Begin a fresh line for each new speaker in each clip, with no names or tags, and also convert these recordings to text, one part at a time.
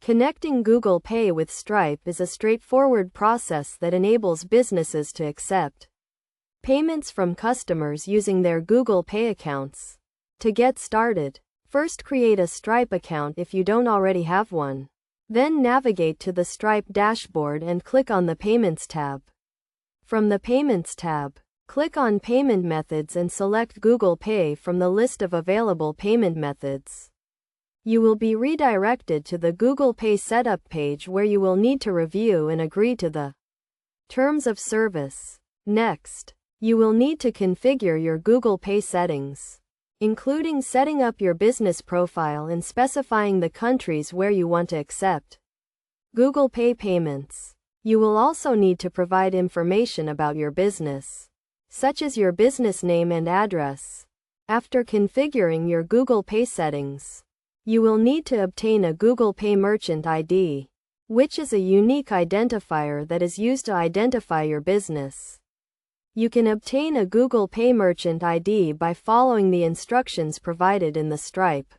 Connecting Google Pay with Stripe is a straightforward process that enables businesses to accept payments from customers using their Google Pay accounts. To get started, first create a Stripe account if you don't already have one. Then navigate to the Stripe dashboard and click on the Payments tab. From the Payments tab, click on Payment Methods and select Google Pay from the list of available payment methods. You will be redirected to the Google Pay setup page where you will need to review and agree to the terms of service. Next, you will need to configure your Google Pay settings, including setting up your business profile and specifying the countries where you want to accept Google Pay payments. You will also need to provide information about your business, such as your business name and address. After configuring your Google Pay settings, you will need to obtain a Google Pay Merchant ID, which is a unique identifier that is used to identify your business. You can obtain a Google Pay Merchant ID by following the instructions provided in the Stripe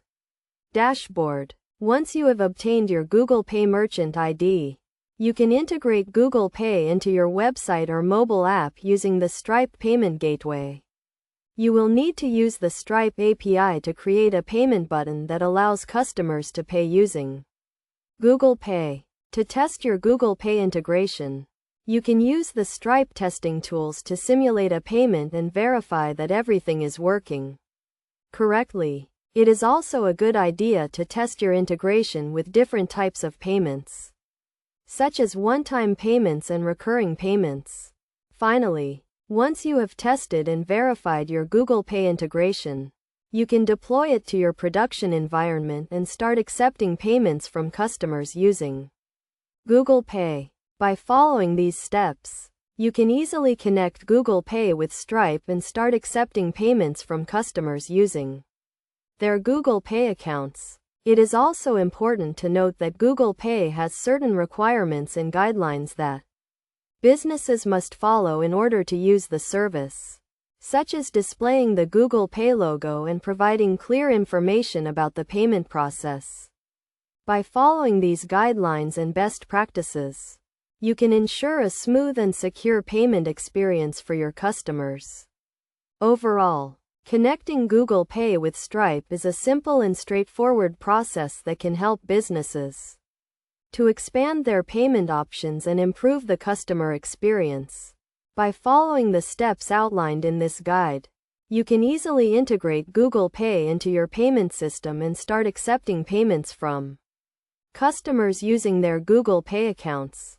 dashboard. Once you have obtained your Google Pay Merchant ID, you can integrate Google Pay into your website or mobile app using the Stripe Payment Gateway. You will need to use the Stripe API to create a payment button that allows customers to pay using Google Pay. To test your Google Pay integration, you can use the Stripe testing tools to simulate a payment and verify that everything is working correctly. It is also a good idea to test your integration with different types of payments, such as one-time payments and recurring payments. Finally, once you have tested and verified your Google Pay integration, you can deploy it to your production environment and start accepting payments from customers using Google Pay. By following these steps, you can easily connect Google Pay with Stripe and start accepting payments from customers using their Google Pay accounts. It is also important to note that Google Pay has certain requirements and guidelines that businesses must follow in order to use the service, such as displaying the Google Pay logo and providing clear information about the payment process. By following these guidelines and best practices, you can ensure a smooth and secure payment experience for your customers. Overall, connecting Google Pay with Stripe is a simple and straightforward process that can help businesses to expand their payment options and improve the customer experience. By following the steps outlined in this guide, you can easily integrate Google Pay into your payment system and start accepting payments from customers using their Google Pay accounts.